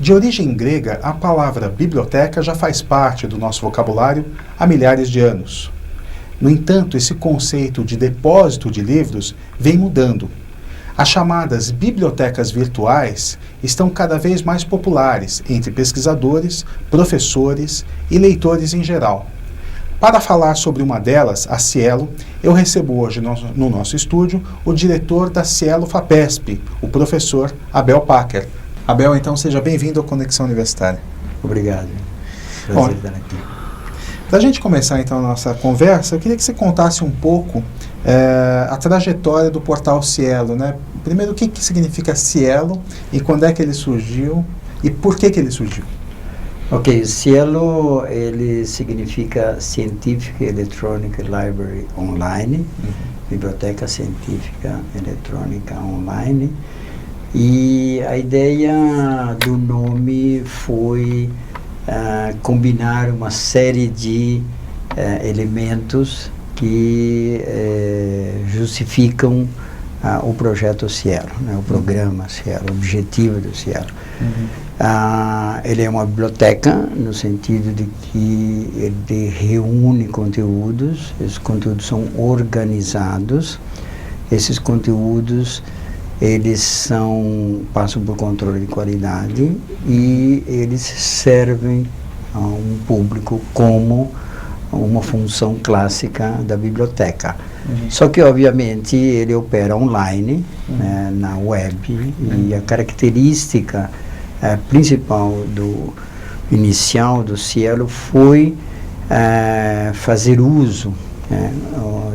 De origem grega, a palavra biblioteca já faz parte do nosso vocabulário há milhares de anos. No entanto, esse conceito de depósito de livros vem mudando. As chamadas bibliotecas virtuais estão cada vez mais populares entre pesquisadores, professores e leitores em geral. Para falar sobre uma delas, a Cielo, eu recebo hoje no nosso estúdio o diretor da Cielo FAPESP, o professor Abel Packer. Abel, então seja bem-vindo à Conexão Universitária. Obrigado. Prazer estar aqui. Para a gente começar então a nossa conversa, eu queria que você contasse um pouco a trajetória do portal Cielo, né? Primeiro, o que significa Cielo e quando é que ele surgiu e por que ele surgiu? Ok, Cielo, ele significa Scientific Electronic Library Online, Biblioteca Científica Eletrônica Online, e a ideia do nome foi combinar uma série de elementos que justificam o projeto Cielo, né, o programa Cielo, o objetivo do Cielo. Ele é uma biblioteca no sentido de que ele reúne conteúdos, esses conteúdos são organizados, esses conteúdos eles passam por controle de qualidade e eles servem a um público como uma função clássica da biblioteca. Só que, obviamente, ele opera online, né, na web, e a característica principal inicial do Cielo foi fazer uso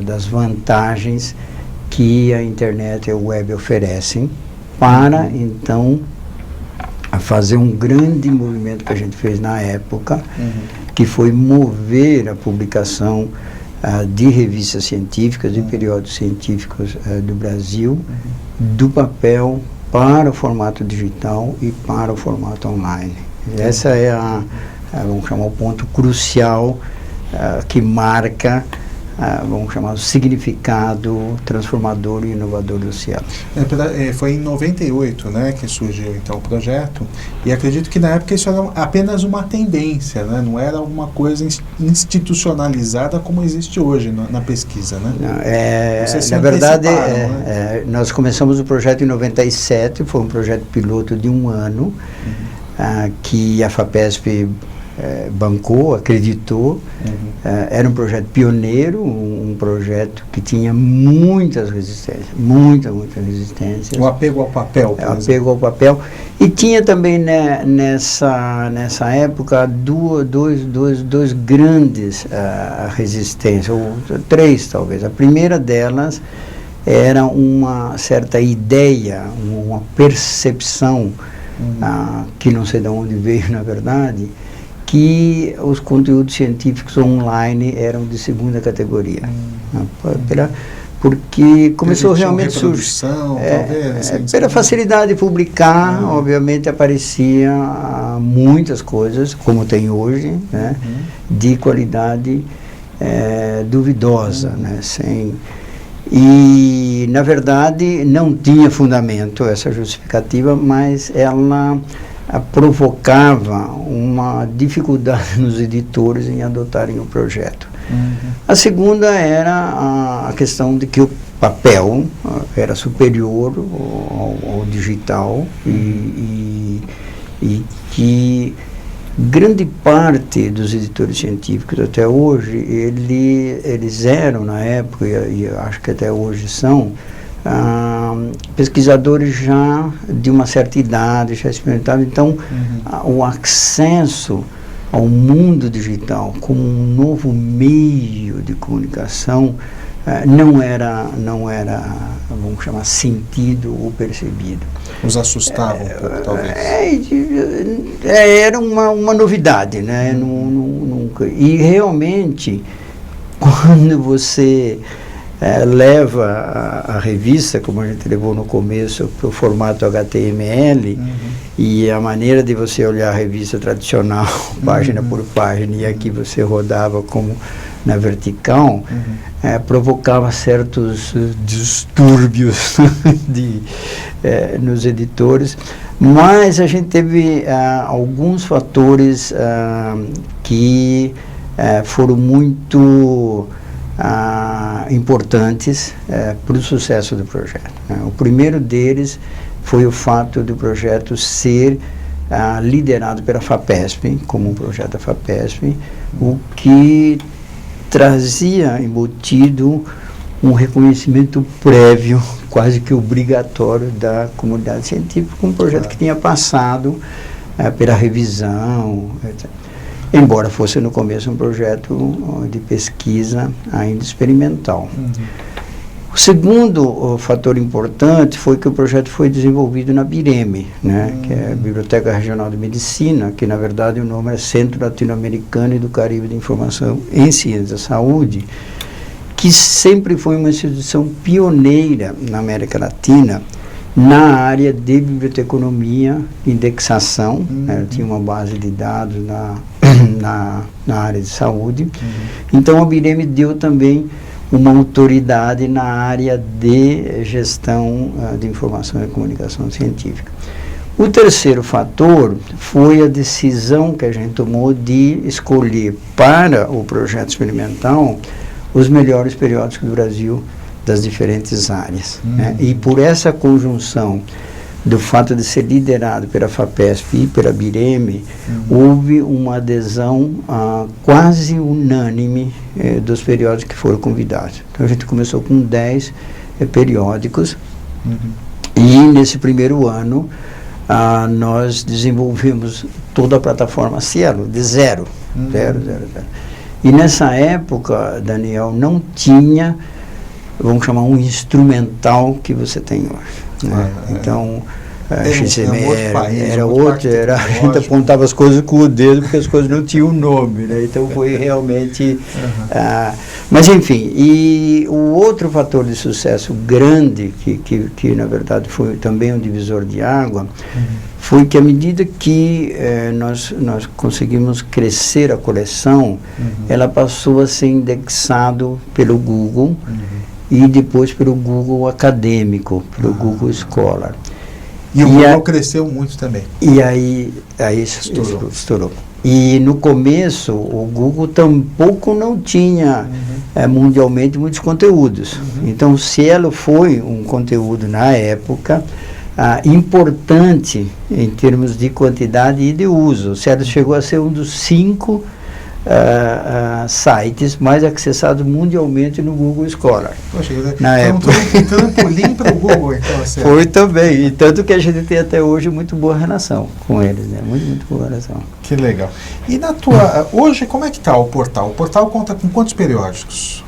das vantagens que a internet e a web oferecem para, então, fazer um grande movimento que a gente fez na época, que foi mover a publicação de revistas científicas, de periódicos científicos do Brasil, do papel para o formato digital e para o formato online. Essa é vamos chamar, o ponto crucial que marca, vamos chamar, o significado transformador e inovador do Cielo. Foi em 98, né, que surgiu então o projeto, e acredito que na época isso era apenas uma tendência, né, não era alguma coisa institucionalizada como existe hoje na pesquisa, né? Não, na verdade, nós começamos o projeto em 97, foi um projeto piloto de um ano, que a FAPESP bancou, acreditou. Era um projeto pioneiro, um projeto que tinha muitas resistências, muita resistência. O apego ao papel, por exemplo. Apego ao papel. E tinha também, né, nessa época dois grandes resistências, ou três talvez. A primeira delas era uma certa ideia, uma percepção, que não sei de onde veio na verdade, que os conteúdos científicos online eram de segunda categoria. Porque começou realmente a surgir. Pela facilidade de publicar, obviamente aparecia muitas coisas, como tem hoje, né, de qualidade duvidosa. Né, e, na verdade, não tinha fundamento essa justificativa, mas ela provocava uma dificuldade nos editores em adotarem o projeto. A segunda era a questão de que o papel era superior ao digital e que grande parte dos editores científicos até hoje, eles eram na época, e acho que até hoje são, pesquisadores já de uma certa idade, já experimentados. Então, o acesso ao mundo digital como um novo meio de comunicação não era, vamos chamar, sentido ou percebido. Os assustava um pouco, talvez. Era uma novidade, né? Nunca. E realmente, quando você leva a revista, como a gente levou no começo, para o formato HTML, e a maneira de você olhar a revista tradicional, página por página, e aqui você rodava como na vertical, provocava certos distúrbios nos editores, mas a gente teve alguns fatores que foram muito importantes para o sucesso do projeto, né? O primeiro deles foi o fato do projeto ser liderado pela FAPESP, como um projeto da FAPESP, o que trazia embutido um reconhecimento prévio, quase que obrigatório, da comunidade científica, um projeto que tinha passado pela revisão, etc. Embora fosse no começo um projeto de pesquisa ainda experimental. O segundo fator importante foi que o projeto foi desenvolvido na BIREME, né, que é a Biblioteca Regional de Medicina, que na verdade o nome é Centro Latino-Americano e do Caribe de Informação em Ciência da Saúde, que sempre foi uma instituição pioneira na América Latina na área de biblioteconomia, indexação, né, tinha uma base de dados na área de saúde. Então a BIREME deu também uma autoridade na área de gestão de informação e comunicação científica. O terceiro fator foi a decisão que a gente tomou de escolher para o projeto experimental os melhores periódicos do Brasil das diferentes áreas, né? E por essa conjunção do fato de ser liderado pela FAPESP e pela BIREME, houve uma adesão quase unânime dos periódicos que foram convidados. Então a gente começou com 10 periódicos, e nesse primeiro ano nós desenvolvemos toda a plataforma Cielo, de zero. E nessa época, Daniel, não tinha, vamos chamar, um instrumental que você tem hoje, né? Então, a gente apontava as coisas com o dedo porque as coisas não tinham nome, né? Então foi realmente... mas enfim, e o outro fator de sucesso grande, que na verdade foi também um divisor de água, foi que à medida que nós conseguimos crescer a coleção, ela passou a ser indexado pelo Google, e depois pelo Google Acadêmico, pelo Google Scholar. E o Google cresceu muito também. E aí estourou. E no começo, o Google tampouco não tinha mundialmente muitos conteúdos. Então, o Cielo foi um conteúdo, na época, importante em termos de quantidade e de uso. O Cielo chegou a ser um dos 5 sites mais acessados mundialmente no Google Scholar. Poxa, na época. Então, pulinho para o Google, então. Foi também, e tanto que a gente tem até hoje muito boa relação com eles, né? Muito boa relação. Que legal. E na tua, hoje, como é que está o portal? O portal conta com quantos periódicos?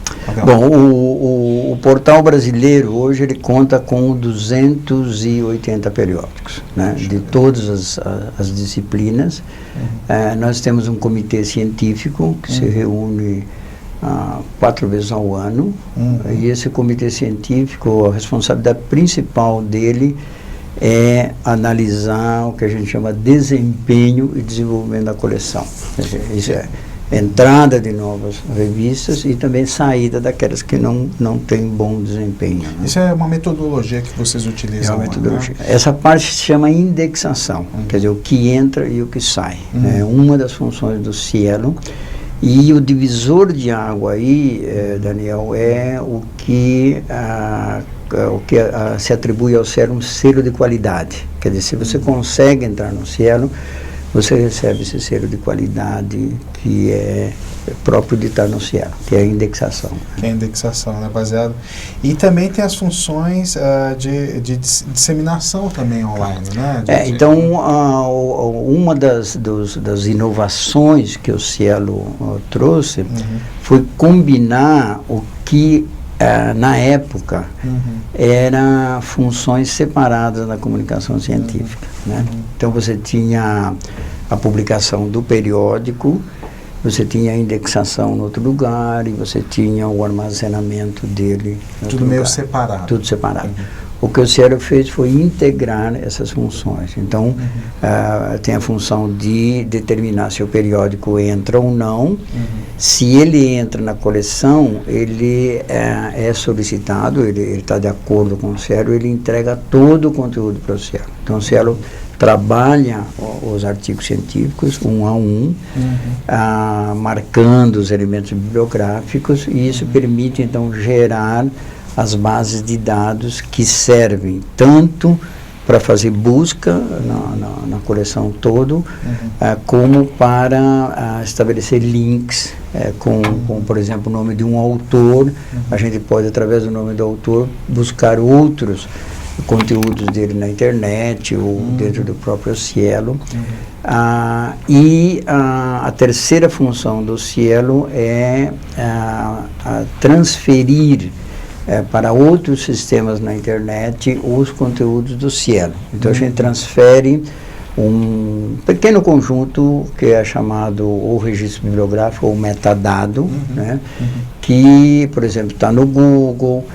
Bom, o portal brasileiro hoje ele conta com 280 periódicos, né, de todas as disciplinas. Nós temos um comitê científico que se reúne 4 vezes ao ano, e esse comitê científico, a responsabilidade principal dele é analisar o que a gente chama de desempenho e desenvolvimento da coleção. Quer dizer, isso é entrada de novas revistas e também saída daquelas que não têm bom desempenho, né? Isso é uma metodologia que vocês utilizam? É uma metodologia. Né? Essa parte se chama indexação, quer dizer, o que entra e o que sai. É uma das funções do Cielo. E o divisor de água aí, Daniel, é o que se atribui ao Cielo um selo de qualidade. Quer dizer, se você consegue entrar no Cielo, você recebe esse selo de qualidade que é próprio de estar no Cielo, que é a indexação. Que é a indexação, né? Baseado. E também tem as funções de disseminação também online, né? Então, uma das inovações que o Cielo trouxe foi combinar o que na época eram funções separadas na comunicação científica, né? Então você tinha a publicação do periódico você tinha a indexação em outro lugar e você tinha o armazenamento dele em outro Tudo meio lugar. separado. Tudo separado. O que o Cielo fez foi integrar essas funções. Então, tem a função de determinar se o periódico entra ou não. Se ele entra na coleção, ele é solicitado, ele está de acordo com o Cielo, ele entrega todo o conteúdo para o Cielo. Então, o Cielo trabalha os artigos científicos um a um, marcando os elementos bibliográficos, e isso permite, então, gerar as bases de dados que servem tanto para fazer busca na coleção todo, como para estabelecer links com, por exemplo, o nome de um autor. A gente pode, através do nome do autor, buscar outros conteúdos dele na internet ou dentro do próprio Cielo. E a terceira função do Cielo é transferir para outros sistemas na internet os conteúdos do Cielo. Então a gente transfere um pequeno conjunto que é chamado ou registro bibliográfico ou metadado, né, que, por exemplo, está no Google,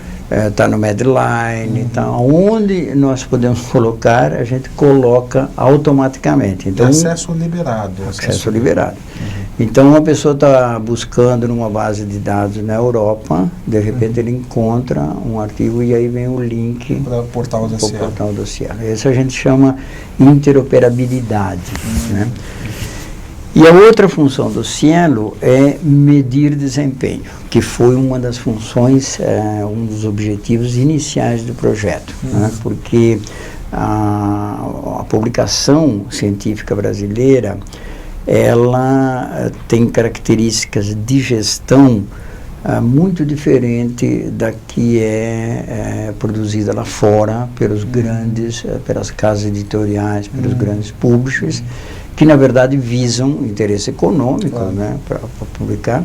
está no Medline, tá onde nós podemos colocar, a gente coloca automaticamente. Então, acesso liberado. Acesso liberado. Então, uma pessoa está buscando numa base de dados na Europa, de repente ele encontra um artigo e aí vem o link para o portal do Cielo. Isso a gente chama interoperabilidade. Né? E a outra função do Cielo é medir desempenho, que foi uma das funções, um dos objetivos iniciais do projeto, né? Porque a publicação científica brasileira, ela tem características de gestão muito diferente da que é produzida lá fora pelos grandes, pelas casas editoriais, pelos grandes publishers, que na verdade visam interesse econômico, né, para publicar.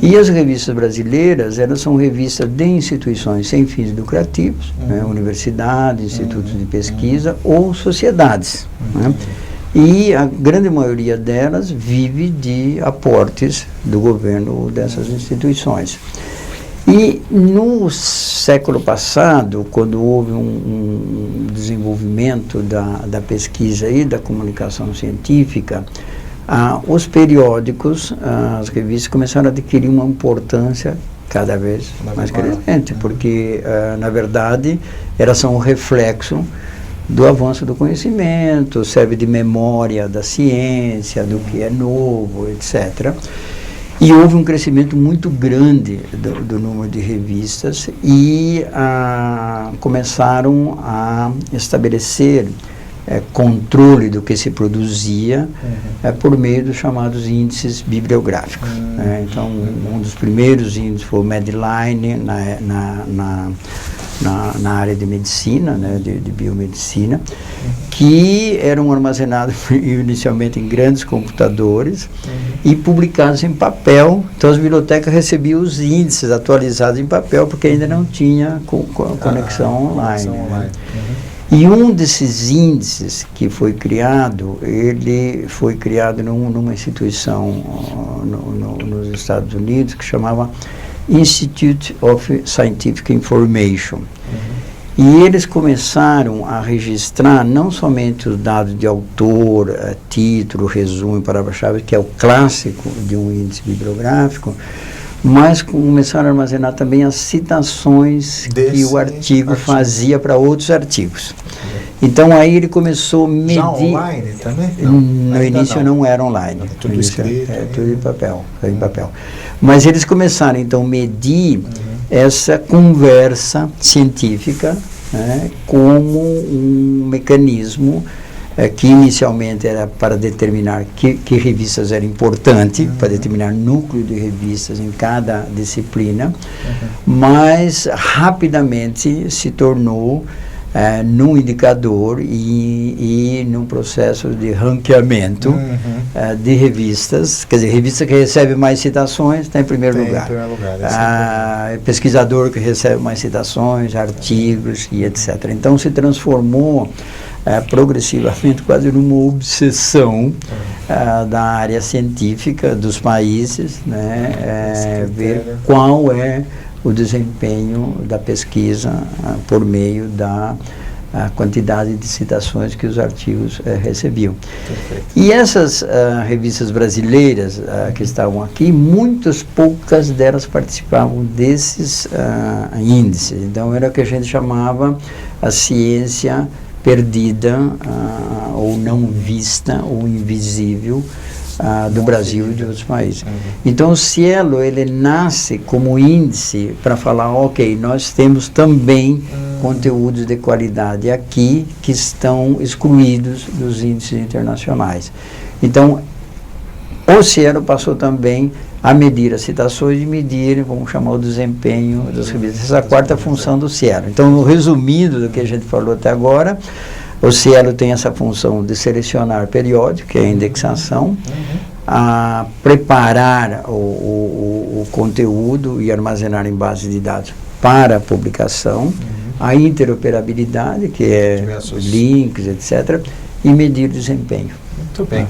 E as revistas brasileiras, elas são revistas de instituições sem fins lucrativos, né, universidades, institutos de pesquisa ou sociedades, né? E a grande maioria delas vive de aportes do governo dessas instituições. E no século passado, quando houve um desenvolvimento da pesquisa e da comunicação científica, os periódicos, as revistas começaram a adquirir uma importância cada vez mais crescente, porque, na verdade, elas são um reflexo do avanço do conhecimento, serve de memória da ciência, do que é novo, etc. E houve um crescimento muito grande do número de revistas e começaram a estabelecer controle do que se produzia por meio dos chamados índices bibliográficos. Então, um dos primeiros índices foi o Medline na área de medicina, né, de biomedicina, que eram armazenados inicialmente em grandes computadores e publicados em papel. Então as bibliotecas recebiam os índices atualizados em papel, porque ainda não tinha conexão online. Né? E um desses índices que foi criado, ele foi criado numa instituição nos Estados Unidos que chamava Institute of Scientific Information. E eles começaram a registrar não somente os dados de autor, título, resumo e palavra-chave, que é o clássico de um índice bibliográfico, mas começaram a armazenar também as citações que o artigo fazia para outros artigos. Então aí ele começou a medir... Já online também? No início não era online. Tudo escrito. Tudo em papel. Mas eles começaram então a medir essa conversa científica, né, como um mecanismo que inicialmente era para determinar que revistas eram importantes, para determinar núcleo de revistas em cada disciplina, mas rapidamente se tornou num indicador e num processo de ranqueamento de revistas, quer dizer, revista que recebe mais citações está em primeiro lugar. Pesquisador que recebe mais citações, artigos e etc. Então se transformou progressivamente quase numa obsessão da área científica dos países, né, ver qual é o desempenho da pesquisa por meio da quantidade de citações que os artigos recebiam. Perfeito. E essas revistas brasileiras que estavam aqui, poucas delas participavam desses índices. Então era o que a gente chamava a ciência perdida ou não vista ou invisível do Brasil e de outros países. Então o Cielo, ele nasce como índice para falar, ok, nós temos também conteúdos de qualidade aqui que estão excluídos dos índices internacionais. Então o Cielo passou também a medir as citações e medir, vamos chamar, o desempenho das revistas. Essa é a quarta função do Cielo. Então, no resumido do que a gente falou até agora, o Cielo tem essa função de selecionar periódico, que é a indexação, a preparar o conteúdo e armazenar em base de dados para a publicação, a interoperabilidade, que é diversos links, etc., e medir desempenho. Muito bem.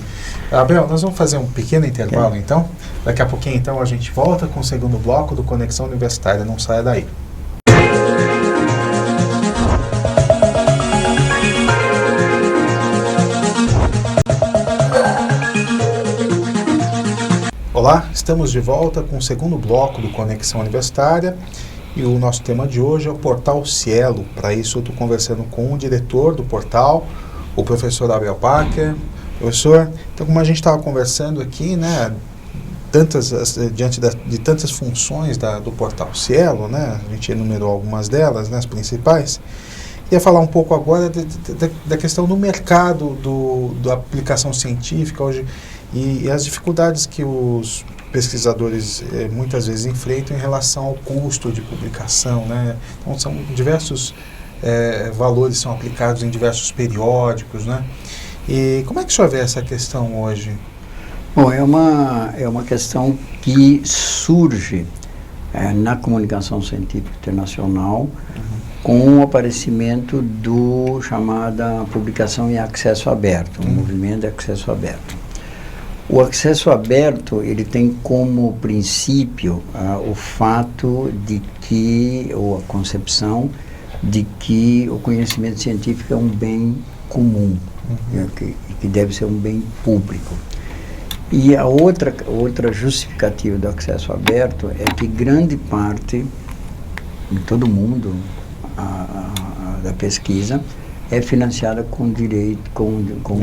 Abel, nós vamos fazer um pequeno intervalo, então. Daqui a pouquinho, então, a gente volta com o segundo bloco do Conexão Universitária. Não saia daí. Olá, estamos de volta com o segundo bloco do Conexão Universitária e o nosso tema de hoje é o portal Cielo. Para isso, eu estou conversando com o diretor do portal, o professor Abel Parker. Professor, então, como a gente estava conversando aqui, né, diante de tantas funções do portal Cielo, né, a gente enumerou algumas delas, né, as principais, ia falar um pouco agora da questão do mercado da aplicação científica hoje e as dificuldades que os pesquisadores muitas vezes enfrentam em relação ao custo de publicação, né? Então são diversos valores são aplicados em diversos periódicos, né? E como é que o senhor vê essa questão hoje? Bom, é uma questão que surge na comunicação científica internacional com o aparecimento do chamada publicação em acesso aberto, um movimento de acesso aberto. O acesso aberto, ele tem como princípio o fato de que, ou a concepção de que o conhecimento científico é um bem comum, que deve ser um bem público. E a outra justificativa do acesso aberto é que grande parte, em todo mundo, da pesquisa é financiada com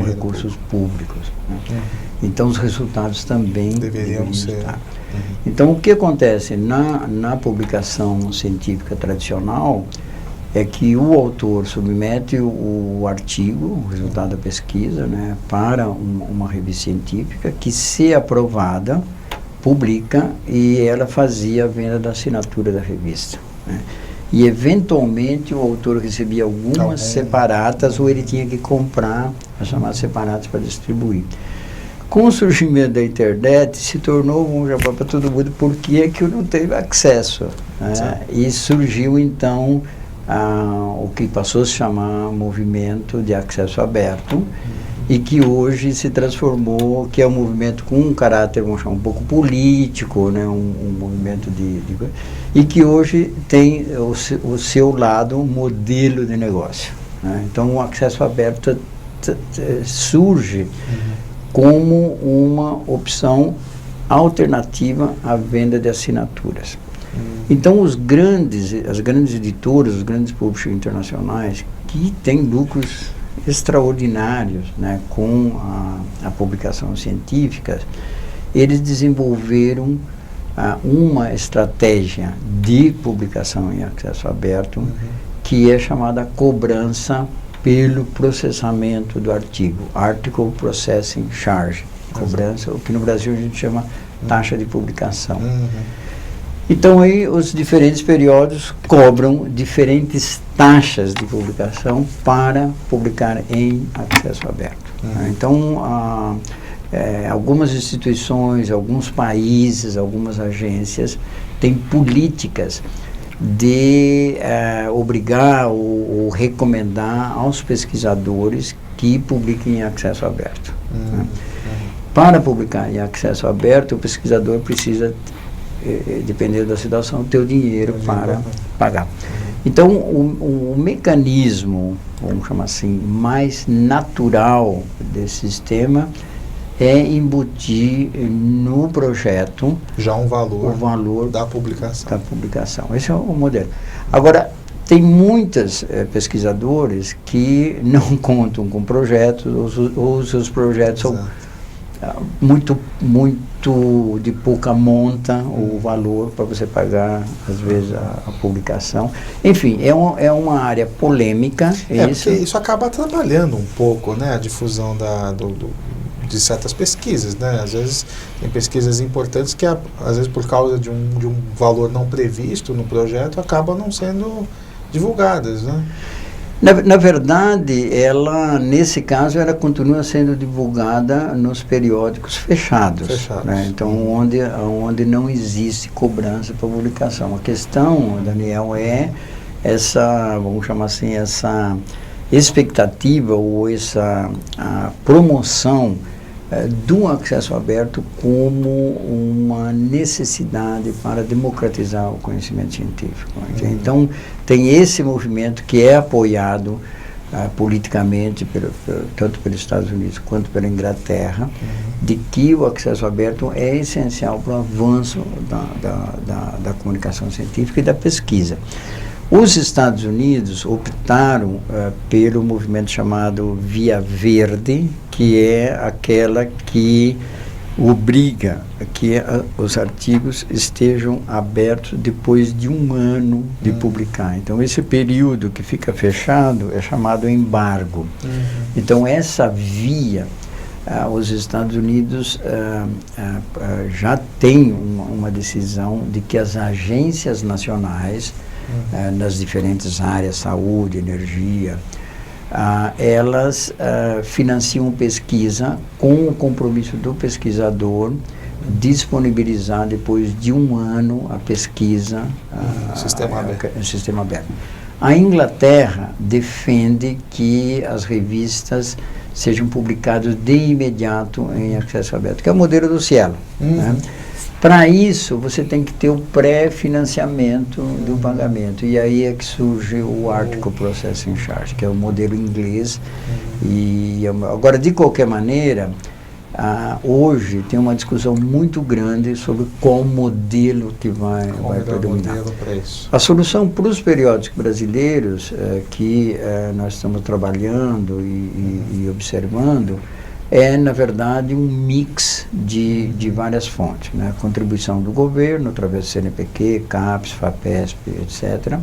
recursos públicos, né? Então os resultados também deveriam ser. Então o que acontece na publicação científica tradicional é que o autor submete o artigo, o resultado da pesquisa, né, para uma revista científica que, se aprovada, publica, e ela fazia a venda da assinatura da revista, né? E eventualmente o autor recebia algumas separatas, ou ele tinha que comprar as chamadas separatas para distribuir. Com o surgimento da internet, se tornou para todo mundo, porque é que eu não teve acesso, né? E surgiu então o que passou a se chamar movimento de acesso aberto, e que hoje se transformou, que é um movimento com um caráter, vamos chamar, um pouco político, né? um movimento e que hoje tem o seu lado modelo de negócio, né? Então o acesso aberto surge como uma opção alternativa à venda de assinaturas. Então as grandes editoras, os grandes publishers internacionais, que têm lucros extraordinários, né, com a publicação científica, eles desenvolveram uma estratégia de publicação em acesso aberto, que é chamada cobrança pelo processamento do artigo, Article Processing Charge, cobrança, o que no Brasil a gente chama taxa de publicação. Então aí os diferentes periódicos cobram diferentes taxas de publicação para publicar em acesso aberto. Então algumas instituições, alguns países, algumas agências têm políticas de obrigar ou recomendar aos pesquisadores que publiquem em acesso aberto. Né? Para publicar em acesso aberto, o pesquisador precisa, dependendo da situação, ter o dinheiro para pagar. Então, o mecanismo, vamos chamar assim, mais natural desse sistema é embutir no projeto já o valor da publicação. Esse é o modelo. Agora, tem muitos pesquisadores que não contam com projetos, ou seus projetos são muito de pouca monta o valor para você pagar, às vezes, a publicação. Enfim, é uma área polêmica. Porque isso acaba atrapalhando um pouco, né, a difusão de certas pesquisas, né? Às vezes tem pesquisas importantes que, às vezes, por causa de um valor não previsto no projeto, acabam não sendo divulgadas, né? Na verdade, nesse caso, ela continua sendo divulgada nos periódicos fechados. Né? Então, onde não existe cobrança para publicação. A questão, Daniel, é essa, vamos chamar assim, essa expectativa ou essa promoção do acesso aberto como uma necessidade para democratizar o conhecimento científico. Então, tem esse movimento que é apoiado politicamente, tanto pelos Estados Unidos quanto pela Inglaterra, de que o acesso aberto é essencial para o avanço da comunicação científica e da pesquisa. Os Estados Unidos optaram pelo movimento chamado Via Verde, que é aquela que obriga que os artigos estejam abertos depois de um ano de publicar. Então, esse período que fica fechado é chamado embargo. Então, essa via, os Estados Unidos já têm uma decisão de que as agências nacionais, nas diferentes áreas, saúde, energia, elas financiam pesquisa com o compromisso do pesquisador disponibilizar depois de um ano a pesquisa sistema aberto. A Inglaterra defende que as revistas sejam publicadas de imediato em acesso aberto, que é o modelo do Cielo. Né? Para isso, você tem que ter o pré-financiamento do pagamento. E aí é que surge o Article Processing Charge, que é o modelo inglês. Agora, de qualquer maneira, hoje tem uma discussão muito grande sobre qual modelo que vai predominar. A solução para os periódicos brasileiros, que nós estamos trabalhando e observando, é, na verdade, um mix de várias fontes, né? Contribuição do governo, através do CNPq, CAPES, FAPESP, etc.,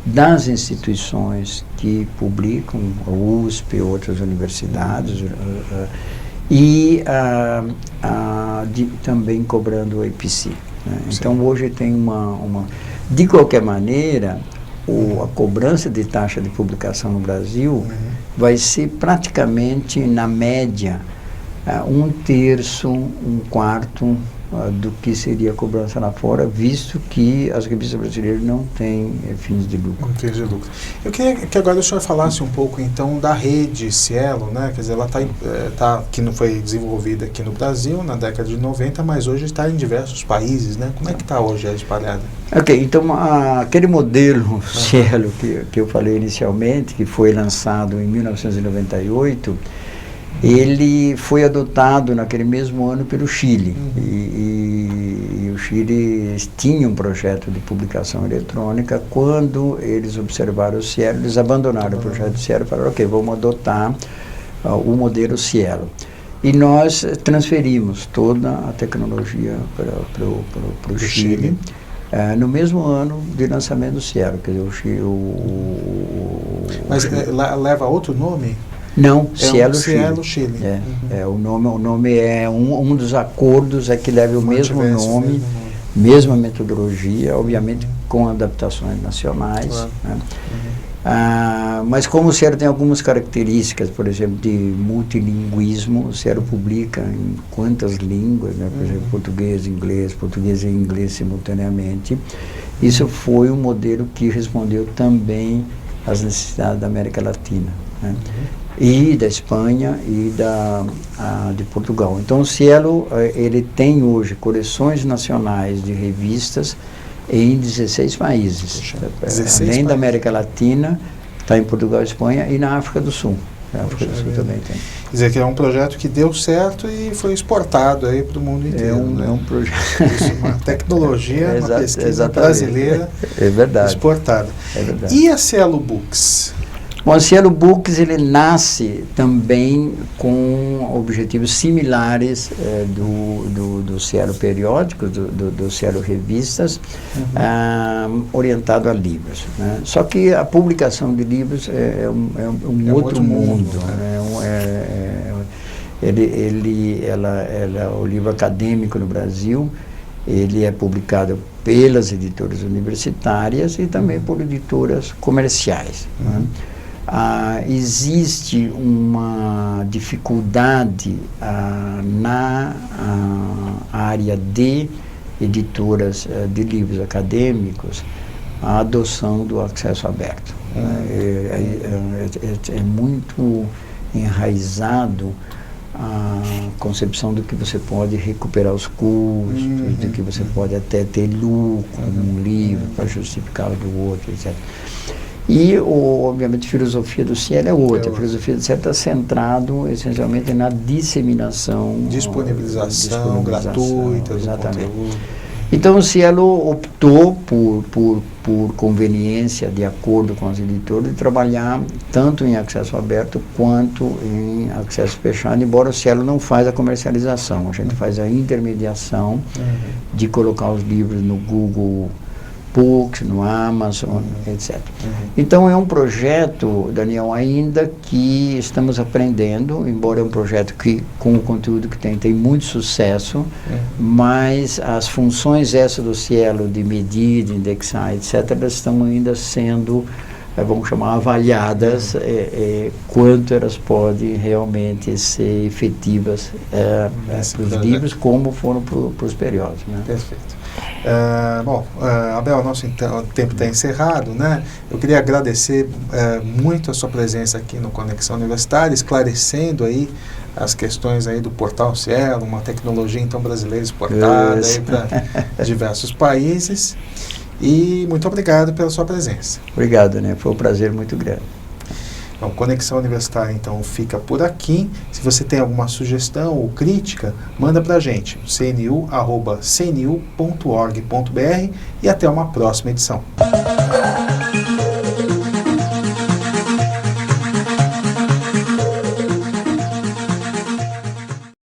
das instituições que publicam, a USP, outras universidades, e também cobrando o IPC. Né? Então, hoje tem uma... De qualquer maneira, a cobrança de taxa de publicação no Brasil vai ser praticamente, na média, um terço, um quarto do que seria a cobrança lá fora, visto que as revistas brasileiras não têm fins de lucro. Eu queria que agora o senhor falasse um pouco, então, da rede Cielo, né? Quer dizer, ela que não foi desenvolvida aqui no Brasil na década de 90, mas hoje está em diversos países, né? Como é que está hoje espalhada? Ok, então aquele modelo Cielo que eu falei inicialmente, que foi lançado em 1998, ele foi adotado naquele mesmo ano pelo Chile. E o Chile tinha um projeto de publicação eletrônica. Quando eles observaram o Cielo, eles abandonaram o projeto do Cielo e falaram, ok, vamos adotar o modelo Cielo. E nós transferimos toda a tecnologia para o Chile. No mesmo ano de lançamento do Cielo. Quer dizer, Mas leva outro nome? Não, Cielo Chile. O nome é um dos acordos que leva o mesmo nome, mesma metodologia, obviamente com adaptações nacionais. Claro. Né? Mas como o Cielo tem algumas características, por exemplo, de multilinguismo, o Cielo publica em quantas línguas, né? Por exemplo, português e inglês simultaneamente. Isso foi um modelo que respondeu também às necessidades da América Latina, né? E da Espanha e de Portugal. Então o Cielo, ele tem hoje coleções nacionais de revistas em 16 países. 16 além países. da América Latina, está em Portugal e Espanha, e na África do Sul. Na África do Sul também tem. Quer dizer que é um projeto que deu certo e foi exportado aí para o mundo inteiro. É um projeto. Isso, uma tecnologia, uma pesquisa exatamente. brasileira Verdade. exportada. É verdade. E a Cielo Books? Bom, o Cielo Books, ele nasce também com objetivos similares do Cielo Periódico, do Cielo Revistas, orientado a livros, né? Só que a publicação de livros é um outro mundo, né? O livro acadêmico no Brasil, ele é publicado pelas editoras universitárias e também por editoras comerciais, né? Existe uma dificuldade na área de editoras de livros acadêmicos, a adoção do acesso aberto. É muito enraizado a concepção do que você pode recuperar os custos, de que você pode até ter lucro com um livro para justificar o do outro, etc. E, obviamente, a filosofia do Cielo é outra. A filosofia do Cielo está centrado essencialmente na disseminação, disponibilização gratuita do conteúdo. Então, o Cielo optou por conveniência, de acordo com os editores, de trabalhar tanto em acesso aberto quanto em acesso fechado, embora o Cielo não faz a comercialização. A gente faz a intermediação de colocar os livros no Google Books, no Amazon, etc. Então é um projeto, Daniel, ainda que estamos aprendendo, embora é um projeto que, com o conteúdo que tem muito sucesso, mas as funções essas do Cielo, de medir, de indexar, etc., elas estão ainda sendo, vamos chamar, avaliadas, quanto elas podem realmente ser efetivas para os livros, como foram para os periódicos, né? Perfeito. Abel, nosso tempo está encerrado, né? Eu queria agradecer muito a sua presença aqui no Conexão Universitária, esclarecendo aí as questões aí do Portal Cielo, uma tecnologia então brasileira exportada aí para diversos países. E muito obrigado pela sua presença. Obrigado, né? Foi um prazer muito grande. Bom, Conexão Universitária, então, fica por aqui. Se você tem alguma sugestão ou crítica, manda para a gente, cnu@cnu.org.br, e até uma próxima edição.